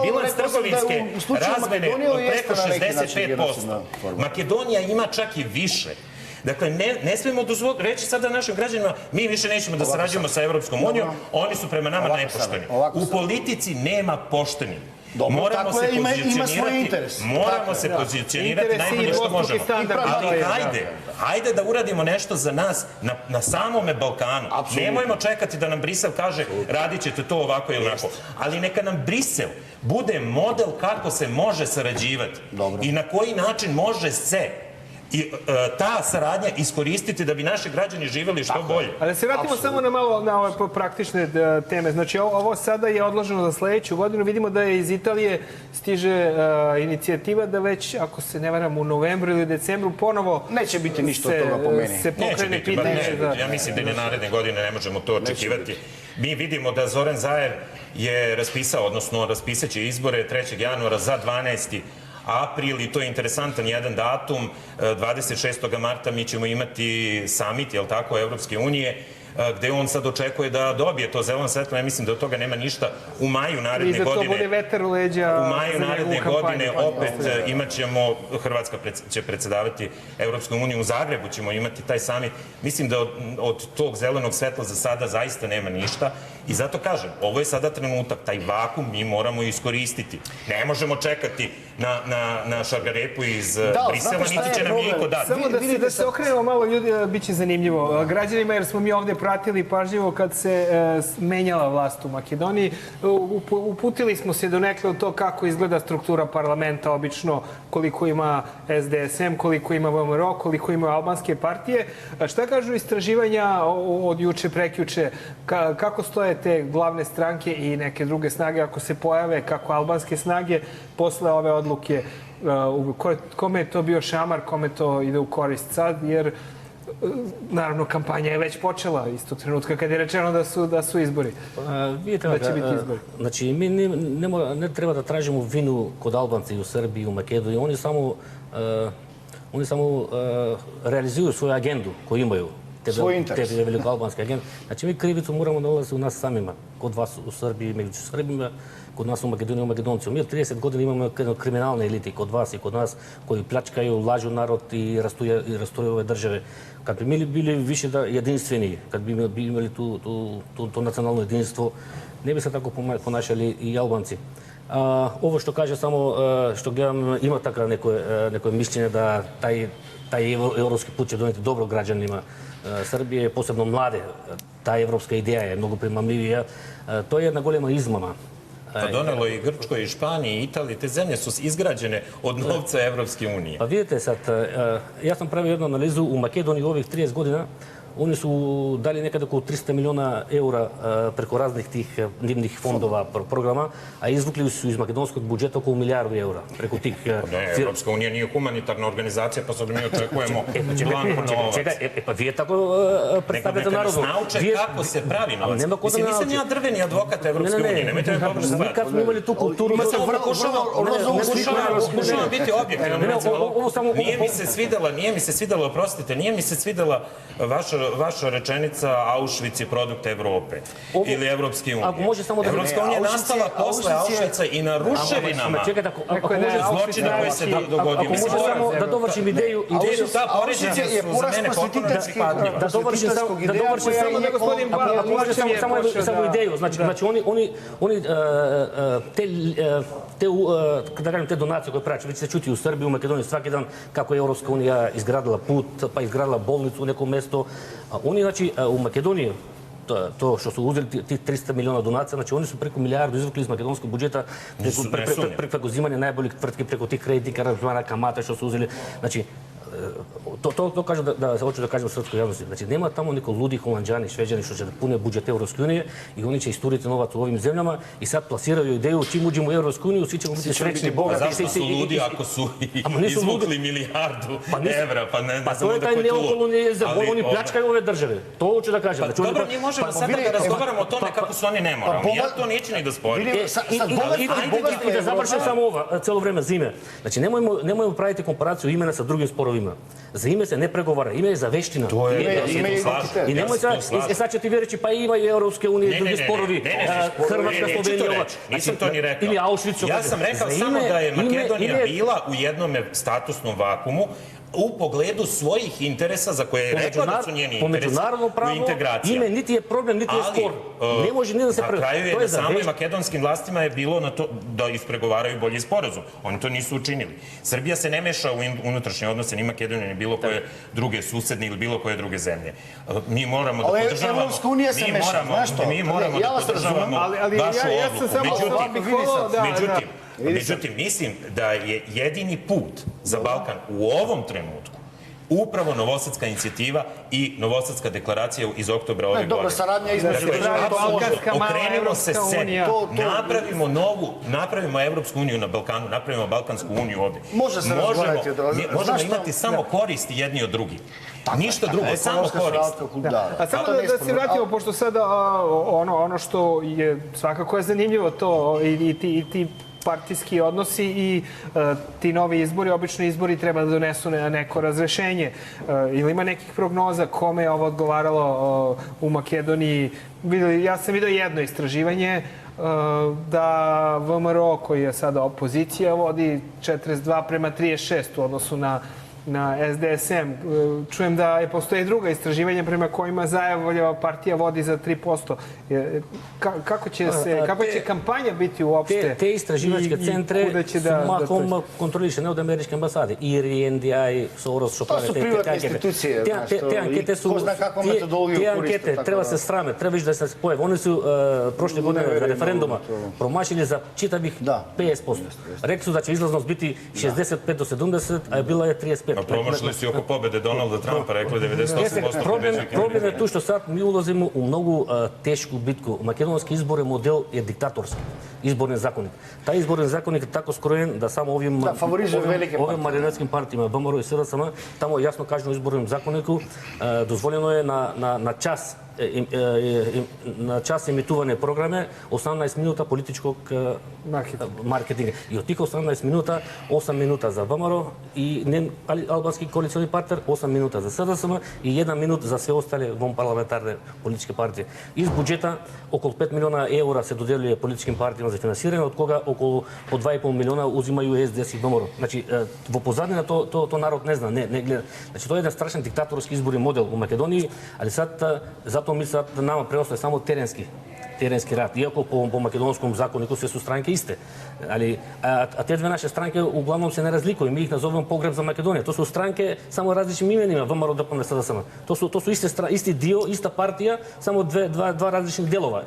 bilans trgovinske razmene od preko 65%. Makedonija ima čak i više. Dakle, ne smemo reći sada našim građanima, mi više nećemo da sarađujemo sa Evropskom unijom, oni su prema nama nepošteni. U politici nema poštenih. Moramo se pozicionirati najbolje što možemo. Ali hajde da uradimo nešto za nas na samome Balkanu. Nemojmo čekati da nam Brisel kaže radit ćete to ovako ili onako. Ali neka nam Brisel bude model kako se može sarađivati i na koji način može se i ta saradnja iskoristiti da bi naši građani živjeli što bolje. Ali se vratimo samo na malo na ove praktične teme. Znači, ovo sada je odloženo za sledeću godinu. Vidimo da je iz Italije stiže inicijativa da već, ako se ne varam, u novembru ili decembru ponovo neće biti ništa od toga po meni. Se pokrene pitanje. Ja mislim da ni naredne godine ne možemo to očekivati. Mi vidimo da Zoran Zaev je raspisao, odnosno raspisat će izbore 3. januara za 12. april i to je interesantan jedan datum. 26. marta mi ćemo imati summit, jel tako, Evropske unije, gde on sad očekuje da dobije to zeleno svetlo. Ja mislim da od toga nema ništa. U maju naredne godine... I da to bude vetar u leđa... U maju naredne godine opet imat ćemo... Hrvatska će predsedavati Evropskom uniju. U Zagrebu ćemo imati taj summit. Mislim da od tog zelenog svetla za sada zaista nema ništa. I zato kažem, ovo je sada trenutak. Taj vakum mi moramo iskoristiti. Ne možemo čekati na šargarepu iz Brisela, niti će nam niko dati. Samo da se okrenemo malo, ljudi, bit će zanimljivo. Građanima, jer smo mi ovde pratili pažljivo kad se menjala vlast u Makedoniji. Uputili smo se donekle u to kako izgleda struktura parlamenta, obično koliko ima SDSM, koliko ima VMRO, koliko ima albanske partije. Šta kažu istraživanja od juče, prekjuče? Kako stoje te glavne stranke i neke druge snage ako se pojave, kako albanske snage posle ove odluke? Kome je to bio šamar, kome to ide u korist sad? Jer naravno, kampanja je već počela istog trenutka kad je rečeno da su izbori. Vidite, Da će biti izbori. Znači, mi ne treba da tražimo vinu kod Albanci u Srbiji, u Makedoniji. Oni samo realizuju svoju agendu koju imaju. Svoj interes. Te velikoalbanske agende. Znači, mi krivicu moramo nalaziti u nas samima. Kod vas u Srbiji, među Srbima, kod nas u Makedoniji, u Makedoncima. Mi od 30 godina imamo kriminalne elite kod vas i kod nas koji pljačkaju, lažu narod i rasturaju ove države. Kad bi mi bili više jedinstveni, kad bi imali to nacionalno jedinstvo, ne bi se tako ponašali i Albanci. Ovo što kaže samo, što gledam, ima tako neko mišljenje da taj evropski put će doneti dobro građanima Srbije, posebno mlade. Ta evropska ideja je mnogo primamljivija. To je jedna golema izmama. Pa donelo i Grčkoj, i Španiji, i Italiji. Te zemlje su izgrađene od novca Evropske unije. Pa vidite sad, ja sam pravio jednu analizu u Makedoniji ovih 30 godina. Oni su dali nekada oko 300 miliona eura preko raznih tih divnih fondova, programa, a izvukli su iz makedonskog budžeta oko milijardu eura preko tih... Ne, Evropska unija nije humanitarna organizacija, pa sad mi očekujemo blanko novac. Čekaj, pa vi je tako predstavljate narodu. Neka nas nauče kako se pravi novac. Mislim, nisam ja drveni advokat Evropske unije, nemojte me dobro shvatiti. Mi kad smo imali tu kulturu... Pokušavam biti objektivan. Nije mi se svidjela, oprostite, nije mi se svidjela vaša rečenica Auschwitz je produkt Evrope ili Evropske unije. Evropska unija je nastala posle Auschwitza i na ruševinama zločina koji se dogodio. Ako može samo da dovršim ideju... Ta poređenja su za mene potpuno neprihvatljiva. Da dovršim samo ideju. Znači, oni te donacije koje praću, već se čuti u Srbiji, u Makedoniji svaki dan kako je Evropska unija izgradila put, pa izgradila bolnicu u nekom mestu. Oni, znači, u Makedoniji, to što su uzeli tih 300 miliona donacija, znači oni su preko milijardu izvukli iz makedonskog budžeta preko uzimanja najboljih tvrtki, preko tih kreditnih aranžmana, kamata što su uzeli. Znači, to kažem da hoću da kažem u srpskoj javnosti. Znači, nema tamo neko ludi Holanđani, Šveđani što će da pune budžet Evropske unije i oni će isturiti novac u ovim zemljama i sad plasiraju ideju čim uđemo u Evropsku uniju, svi ćemo biti srećni, bogati. Zašto su ludi ako su izvukli milijardu evra? Pa to je taj neokolonijezam, oni pljačkaju ove države. To hoću da kažem. Dobro, mi možemo sad da razgovaramo o tome kako su oni nemoralni. Ja to neću ni da sporim. I da završim samo ovo, celo vreme zime. Znači, nemojmo praviti komparaciju imena sa drugim sporovima. Za ime se ne pregovara, ime je za veština. To je, I nemoj sad će ti reći, pa ima i Evropske unije, drugi sporovi, Hrvatska, Slovenija, nisam to ni rekao. Ili Auschwitz. Ja sam rekao samo da je Makedonija bila u jednom statusnom vakumu u pogledu svojih interesa za koje je rekla da su njeni interesi u integraciji. Ime niti je problem, niti je spor. Ne može ni da se na kraju je da samo makedonskim vlastima je bilo na to da ispregovaraju bolji sporazum. Oni to nisu učinili. Srbija se ne meša u unutrašnje odnose ni Makedonije, ni bilo koje druge susedne ili bilo koje druge zemlje. Mi moramo da podržavamo... Evropska unija se meša, znaš što? Mi moramo da podržavamo vašu odluku. Međutim, mislim da je jedini put za Balkan u ovom trenutku upravo Novosadska inicijativa i Novosadska deklaracija iz oktobra ove godine. Dobro, saradnja između okrenimo se sebi, napravimo Evropsku uniju na Balkanu, napravimo Balkansku uniju ovde. Možemo imati samo koristi jedni od drugih. Ništa drugo, samo korist. A samo da se vratimo, pošto sada ono što je svakako je zanimljivo to i ti partijski odnosi i ti novi izbori, obično izbori treba da donesu neko razrešenje. Ili ima nekih prognoza kome je ovo odgovaralo u Makedoniji? Ja sam vidio jedno istraživanje da VMRO, koji je sada opozicija, vodi 42:36 u odnosu na SDSM. Čujem da postoje druga istraživanja prema kojima Zajevoljeva partija vodi za 3%. Kako će kampanja biti uopšte? Te istraživačke centre su mahom kontroliše, ne od američke ambasade. IRI, NDI, Soros, što prave te ankete. To su privatne institucije. Te ankete su... Ko zna kakvu metodologiju koriste. Te ankete treba se srame, treba vići da se pojave. Oni su prošle godine na referenduma promašili za čitavih 50%. Rekli su da će izlaznost biti 65 do 70, a bila je 35. Јесте. Промашли си oko победе Доналда Трампа, рекли 98% Проблем е тој што сад ми улазиме у многу тешку битку. Македонски изборен модел е диктаторски. Изборен законник. Тај изборен законник е тако скроен да само овим марионетски партии, ВМРО и СДСМ, таму јасно кажано изборен законнику дозволено е на час емитување програме 18 минута политичког маркетинг. И од тих 18 минута, 8 минута за ВМРО и албански коалициони партнер, 8 минута за СДСМ и 1 минут за се остали вонпарламентарни политички партии. Из буџета околу 5 милиона евра се доделува политичким партијам за финансирање, од кога околу по 2,5 милиона узимају СДС и ВМРО. Значи, во позадина то народ не зна, не гледа. Значи, тоа е еден страшен диктаторски изборен модел во Македонија, али сад затоа мислат да нама преостане само теренски рад, иако по македонском законнику се су странки исте. А те две наши странки углавном се не разликуваат. Ми их назовувам погреб за Македонија. Тоа су странки само различни имена има, ВМРО, ДПМНЕ, СДСМ. Тоа су исти дио, иста партија, само два различни делова.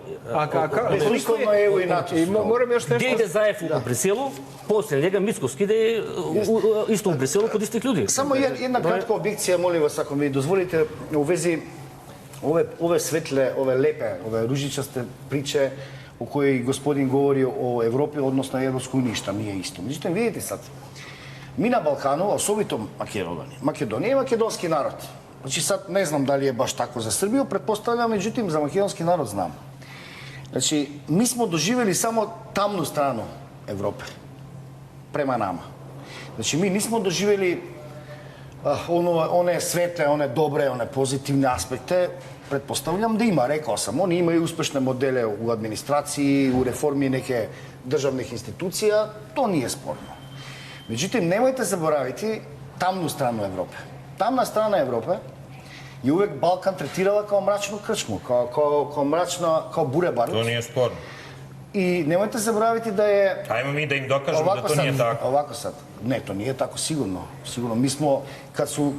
Прикладно е и НАТО. Дејде Заев у Бриселу, после него Мицковски иде исто у Бриселу код исти луѓе. Само една кратка објекција, молим вас, ако ми дозволите, у вези ове светле, ове лепе, ове ружичасте приче о кои господин говори о Европи, односно Европска унија, што не е исто. Меѓутоа, видите сад, ми на Балкану, особито Македонија е македонски народ. Значи сад не знам дали е баш тако за Србија, претпоставljam, меѓутоа за македонски народ знам. Значи, ми смо доживели само тамну страну Европе, према нама. Значи, ми нисмо доживели оне светле, оне добре, оне позитивни аспекти. Претпоставljam да има, рекao сам, они имају успешни модели у администрацији, у реформи неке државних институција, то не е спорно. Меѓутоа, немојте заборавити тамну страну Европе. Тамна страна Европе и увек Балкан третирала као мрачно крчмо, као мрачна, као буре барут. To nije sporno. И немојте заборавити да е... Ajmo mi da im dokažemo da to nije tako. Овако сад. Не, то nije tako sigurno. Sigurno. Mi smo,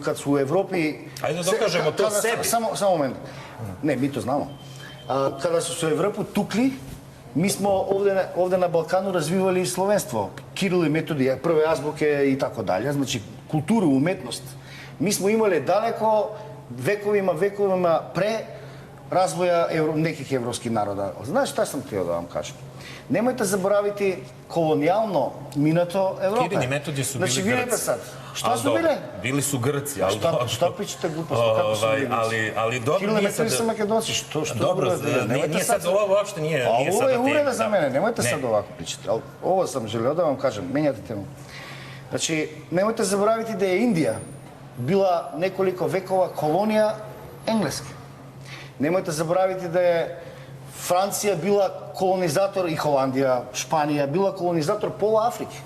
kad su u Evropi... Ajde da dokažemo to sebi. Samo moment. Ne, mi to znamo. Kada su se u Evropu tukli, mi smo ovde na Balkanu razvivali slovenstvo. Kiril i Metodij, prve azbuke i tako dalje. Znači, kulturu, umetnost. Mi smo imali daleko vekovima pre razvoja nekih evropskih naroda. Знаеш šta sam htio da vam kažem? Nemojte zaboraviti kolonijalno minato Evrope. Kiril i Metodij su bili Grci. Znači, vidite sad. Šta su bile? Bili su Grci, ali dobro. Šta pričate gluposti, kako su bili Grci? Ali dobro, Kiril i nije sad... Metodij su Makedonci, što Dobro, nije sad ovo uopšte nije sada tema. Ovo je uvreda za mene, nemojte sad ovako pričati. Ovo sam želeo da vam kažem, menjate temu. Znači, nemojte zaboraviti da je Indija bila nekoliko vekova kolonija Engleske. Nemojte zaboraviti da je Francija bila kolonizator i Holandija, Španija, bila kolonizator pola Afrike.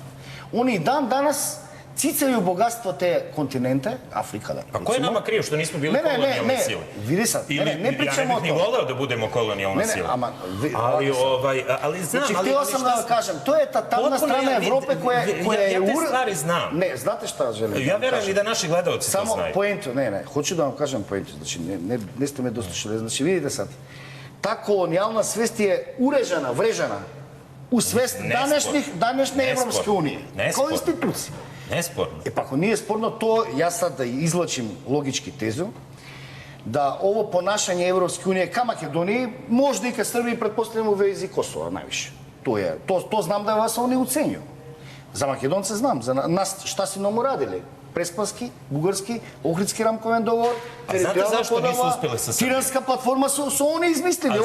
Oni dan danas cicaju bogatstvo te kontinente, Afrika da. Pa ko je nama kriv što nismo bili kolonijalne sile? Vidi sad, ne pričamo o to. Ja ne bih ni voleo da budemo kolonijalna sila. Ali znam, znači, htio sam da vam kažem, to je ta tamna strana Evrope koja je... Ja te stvari znam. Ne, znate šta želim? Ja verujem i da naši gledalci to znaju. Samo poentu, ne, hoću da vam kažem poentu, znači ne ste me doslušali. Znači, vidite sad, ta kolonijalna svest je urežana, vrežana u svest današnje Evropske unije. Kao institucije. Nesporno. Pa ako nije sporno, to ja sad da izlačim logički tezu, da ovo ponašanje Evropske unije ka Makedoniji, možda i ka Srbiji, pretpostavljamo u vezi Kosova najviše. To znam da vas oni ucenjuju. Za Makedonce znam, za nas šta si nam uradili. Prespanski, bugarski, Ohridski ramkoven dogovor, teritorijalna podela, Tiranska platforma su oni izmislili.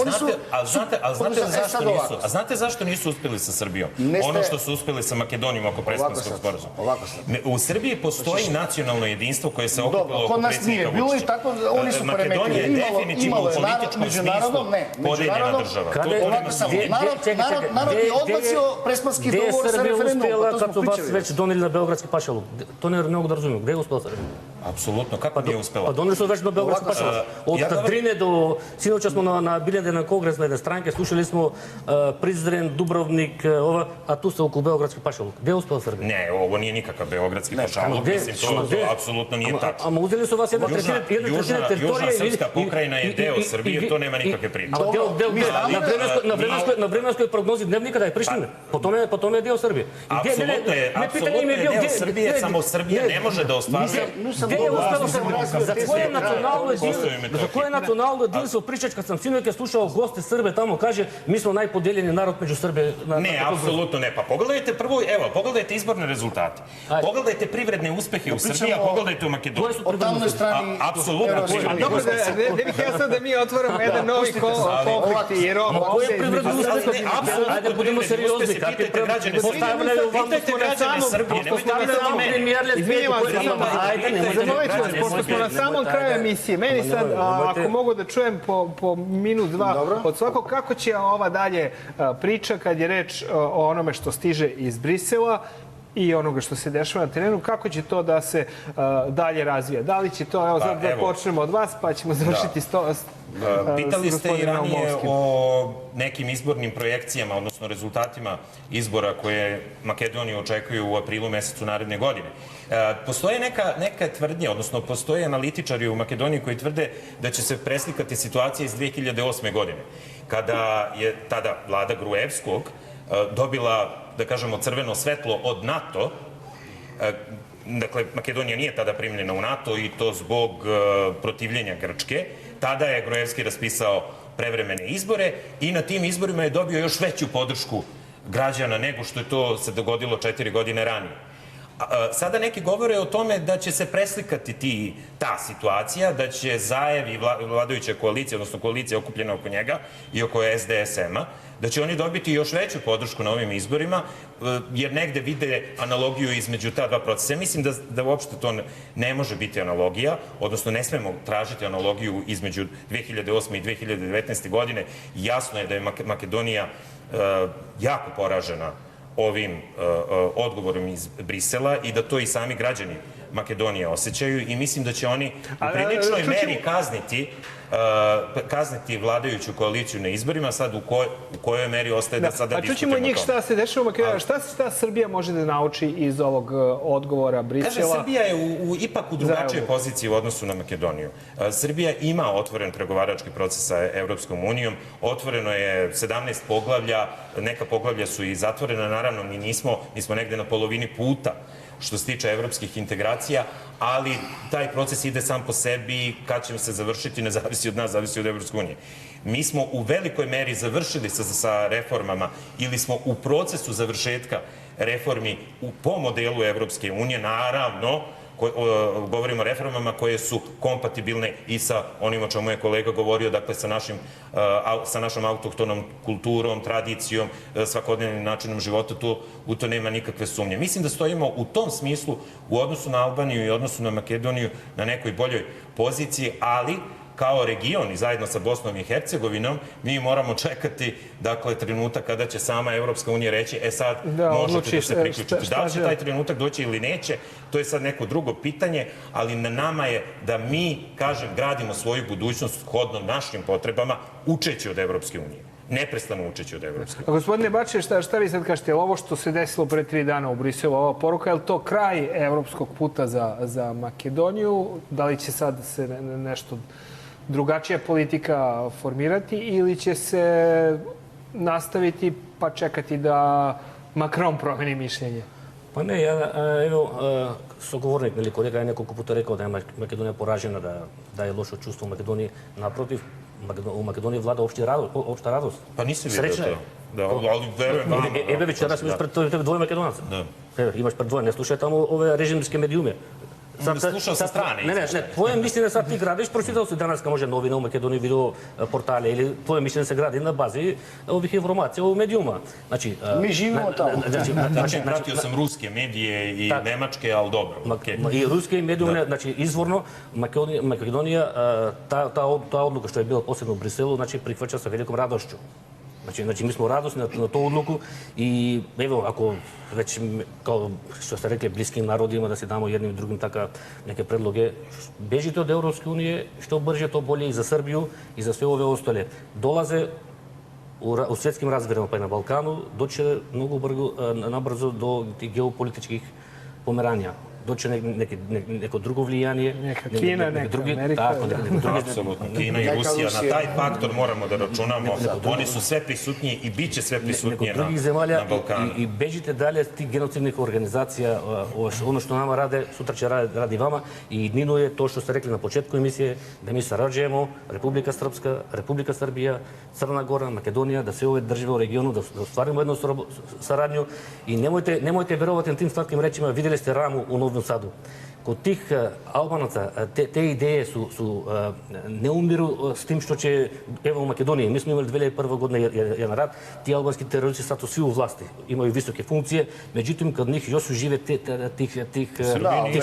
A znate zašto nisu uspjeli sa Srbijom? Ono što su uspjeli sa Makedonijom oko Prespanskog sporazuma. U Srbiji postoji nacionalno jedinstvo koje se okupilo oko predsjednika Vučića. Makedonija je definitivno u političkom smislu podeljena država. Narod je odbacio Prespanski dogovor sa referendumom. Gde je Srbija uspjela kad su vas već doneli na Beogradski pašaluk? To ne mogu da razumijem. Gde je uspela Srbija? Apsolutno, kako nije uspela? Pa doneli su već na Beogradski pašaluk. Od Drine do... Sinoća smo na Biljade na kongres na jedne stranke, slušali smo Prizren, Dubrovnik, a tu se oko Beogradski pašaluk. Gde je uspela Srbija? Ne, ovo nije nikakav Beogradski pašaluk. Mislim, to apsolutno nije tačno. A uzeli su vas jedna trećina teritorije... Južna srpska pokrajina je deo Srbije, to nema nikakve priče. Na vremenskoj prognozi dnevnika da je Priština. Po tome je deo Srbije. Apsolutno je deo Srbije, samo Srbija ne može da ostvaruje... Gde je uspelo za koje nacionalno jedinstvo pričać kad sam sinoć slušao goste Srbe tamo kaže mi smo najpodijeljeni narod među Srbe. Ne, apsolutno ne. Pa pogledajte prvo, evo, pogledajte izborne rezultate. Pogledajte privredne uspehe u Srbiji, a pogledajte u Makedoniji. O tamnoj strani... Apsolutno privredni Dobro, uspehe. ne bih ja sad da mi otvaramo jedan novi konflikt, jer Ko je privredni uspeh? Ajde, budemo seriozni. Postavljaju vam građane Srbije, nemojte pitati mene. Izvinjavam se, pošto smo na samom kraju emisije, meni sad, ako mogu da čujem po minut, dva od svakog, kako će ova dalje priča kad je reč o onome što stiže iz Brisela i onoga što se dešava na terenu, kako će to da se dalje razvija? Da li će to, evo sad da počnemo od vas, pa ćemo završiti Pitali ste i ranije o nekim izbornim projekcijama, odnosno rezultatima izbora koje Makedoniju očekuju u aprilu mesecu naredne godine. Postoje neka tvrdnja, odnosno postoje analitičari u Makedoniji koji tvrde da će se preslikati situacija iz 2008. godine, kada je tada vlada Gruevskog dobila, da kažemo, crveno svetlo od NATO. Dakle, Makedonija nije tada primljena u NATO i to zbog protivljenja Grčke. Tada je Gruevski raspisao prevremene izbore i na tim izborima je dobio još veću podršku građana nego što je to se dogodilo 4 godine ranije. Sada neki govore o tome da će se preslikati ta situacija, da će Zaev i vladajuća koalicija, odnosno koalicija okupljena oko njega i oko SDSM-a, da će oni dobiti još veću podršku na ovim izborima, jer negde vide analogiju između ta dva procesa. Mislim da uopšte to ne može biti analogija, odnosno ne smemo tražiti analogiju između 2008. i 2019. godine. Jasno je da je Makedonija jako poražena ovim odgovorom iz Brisela i da to i sami građani Makedonije osjećaju i mislim da će oni u priličnoj meri kazniti vladajuću koaliciju na izborima. Sad u kojoj meri ostaje da sada diskutujemo o tome. A čućemo njih šta se dešava u Makedoniji. Šta Srbija može da nauči iz ovog odgovora Brisela? Kaže, Srbija je ipak u drugačijoj poziciji u odnosu na Makedoniju. Srbija ima otvoren pregovarački proces sa Evropskom unijom. Otvoreno je 17 poglavlja, neka poglavlja su i zatvorena. Naravno, mi smo negde na polovini puta što se tiče evropskih integracija, ali taj proces ide sam po sebi, kad će se završiti ne zavisi od nas, zavisi od Evropske unije. Mi smo u velikoj meri završili sa reformama ili smo u procesu završetka reformi po modelu Evropske unije, naravno, govorimo o reformama koje su kompatibilne i sa onim o čemu je kolega govorio, dakle sa našom autohtonom kulturom, tradicijom, svakodnevnim načinom života, u to nema nikakve sumnje. Mislim da stojimo u tom smislu u odnosu na Albaniju i odnosu na Makedoniju na nekoj boljoj poziciji, ali kao region i zajedno sa Bosnom i Hercegovinom, mi moramo čekati, dakle, trenutak kada će sama Evropska unija reći, sad možete da se priključite. Da li će taj trenutak doći ili neće, to je sad neko drugo pitanje, ali na nama je da mi, kažem, gradimo svoju budućnost shodno našim potrebama, učeći od Evropske unije. Neprestano učeći od Evropske unije. Gospodine Bače, šta vi sad kažete? Ovo što se desilo pre 3 dana u Briselu, ova poruka, je li to kraj evropskog puta za Makedoniju? Da li će sad se nešto drugačija politika formirati ili će se nastaviti pa čekati da Macron promeni mišljenje? Pa ne, evo, sogovornik ili kolega je nekoliko puta rekao da je Makedonija poražena, da je loše čustvo u Makedoniji. Naprotiv, u Makedoniji vlada opšta radost. Pa nisi vidio to. Da, ali verujem vam. Ebević, danas imaš pred tebe dvoje Makedonaca. Imaš pred dvoje, ne slušaj tamo ove režimske medijume. Slušao sa strane. Ne, tvoje mišljenje sad ti gradiš, pročitao si danas kao može novina u Makedoniji, video portale ili tvoje mišljenje se gradi na bazi ovih informacija u medijuma. Mi živimo tamo. Pratio sam ruske medije i nemačke, ali dobro. I ruske i medijumne, znači izvorno Makedonija, ta odluka što je bila posebno u Briselu, znači prihvaća sa velikom radošću. Znači, mi smo radosni na tu odluku i evo, ako već, kao što ste rekli, bliskim narodima da se damo jednim i drugim taka neke predloge, bežite od Evropske unije, što brže to bolje i za Srbiju i za sve ove ostale. Dolaze u svjetskim razmjerima pa i na Balkanu, doće mnogo nabrzo do tih geopolitičkih pomeranja. doći neko drugo vlijanje. Neka Kina, neka Amerika. Apsolutno. Kina i Rusija, na taj faktor moramo da računamo. Oni su sve prisutniji i bit će sve prisutnije na Balkanu. I bežite dalje tih genocidnih organizacija. Ono što nama rade, sutra će radi vama. I Nino je to što ste rekli na početku emisije, da mi sarađujemo, Republika Srpska, Republika Srbija, Crna Gora, Makedonija, da sve ove države u regionu, da ostvarimo jednu saradnju. I nemojte verovati na tim slatkim rečima. Vidjeli ste Ramu u Novom Sadu. Kod tih Albanaca te ideje ne umiru s tim što će, evo u Makedoniji, mi smo imali 2001. godine jedan rat, ti albanski teroristi sad su svi u vlasti, imaju visoke funkcije, međutim, kad njih još žive tih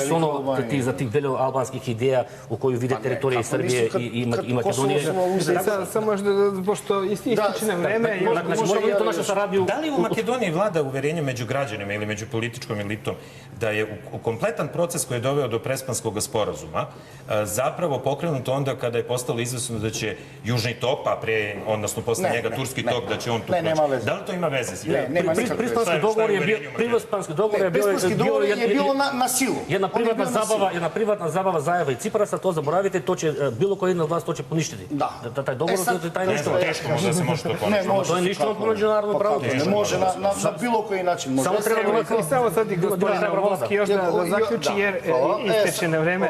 sonova, za tih albanskih ideja u koju vide teritorije Srbije i Makedonije. Samo još, pošto ističe nam vreme... Moramo to našu saradnju... Da li u Makedoniji vlada uverenje među građanima ili među političkom elitom da je kompletan proces koji je doveo do Prespanskog sporazuma zapravo pokrenut onda kada je postalo izvesno da će Južni tok, pa odnosno posle njega Turski tok, da će on tu proći. Da li to ima veze? Prespanski dogovor je bilo na silu. Jedna privatna zabava Zajeva i Ciprasa, to zaboravite, to će bilo koji jedna od vas to će poništiti. Taj dogovor, taj ništava. Teško možda se može to poništiti. To je ništava po međunarodnom pravu. Ne može na bilo koji način. Samo treba Samo sad i gospodin Ravolski još da zaključi, jer isteče na vreme.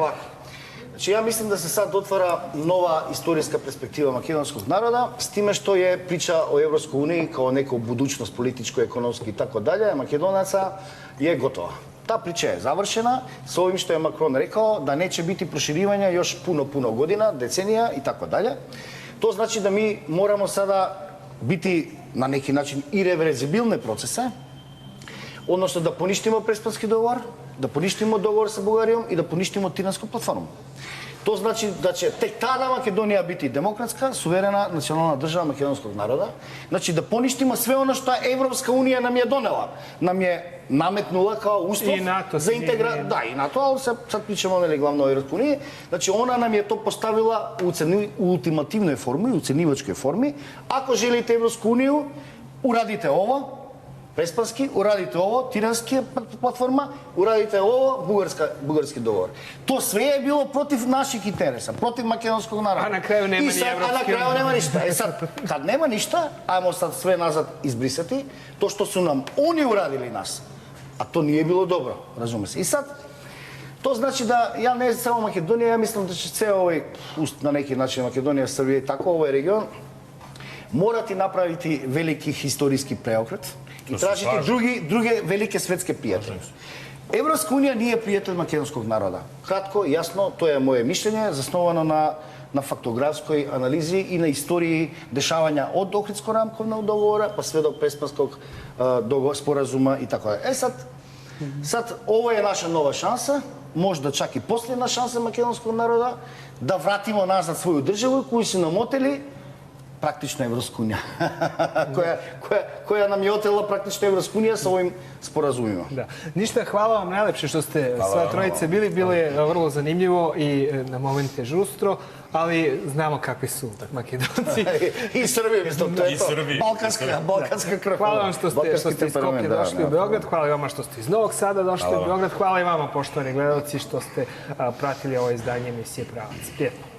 Znači, ja mislim da se sad otvara nova istorijska perspektiva makedonskog naroda, s time što je priča o Evropskoj uniji kao neku budućnost političko, ekonomski i tako dalje, Makedonaca je gotova. Ta priča je završena s ovim što je Macron rekao, da neće biti proširivanja još puno godina, decenija i tako dalje. To znači da mi moramo sada biti na neki način irreverzibilne procese, odnosno da poništimo Prespanski dogovor, da poništimo dogovor sa Bugarijom i da poništimo Tiransku platformu. To znači da će tek tada Makedonija biti demokratska, suverena, nacionalna država makedonskog naroda. Znači da poništimo sve ono što Evropska unija nam je donela. Nam je nametnula kao uslov za integraciju. Da, i NATO, ali sad pričamo glavno o Evropskoj uniji. Znači ona nam je to postavila u ultimativnoj formi, u ucjenjivačkoj formi. Ako želite Evropsku uniju, uradite ovo, Prespanski, uradite ovo, Tiranska platforma, uradite ovo, bugarski dogovor. To sve je bilo protiv naših interesa, protiv makedonskog naroda. A na kraju nema ni Evropske unije. A na kraju nema ništa. E sad, kad nema ništa, ajmo sad sve nazad izbrisati, to što su nam oni uradili nas, a to nije bilo dobro, razume se. I sad, to znači da, ja ne znam samo Makedonija, ja mislim da će ceo ovaj, na neki način Makedonija, Srbija i tako ovaj region, morati napraviti veliki historijski preokret i tražiti druge velike svetske prijatelje. Evropska unija nije prijatelj makedonskog naroda. Kratko, jasno, to je moje mišljenje, zasnovano na faktografskoj analizi i na istoriji dešavanja od Ohridsko-Ramkovnog dogovora pa sve do Prespanskog sporazuma i tako dalje. Sad, ovo je naša nova šansa, možda čak i posljedna šansa makedonskog naroda, da vratimo nazad svoju državu koju su nam oteli praktično Evropska unija, koja nam je otela praktično Evropska unija sa ovim sporazumima. Ništa, hvala vam najlepše što ste sva trojice bili. Bilo je vrlo zanimljivo i na momente žustro, ali znamo kakvi su Makedonci. I Srbije, mislim, to je to. Balkanska krv. Hvala vam što ste iz Skoplja došli u Beograd, hvala i vama što ste iz Novog Sada došli u Beograd, hvala i vama, poštovani gledalci, što ste pratili ovo izdanje emisije Pravac. Prijetno.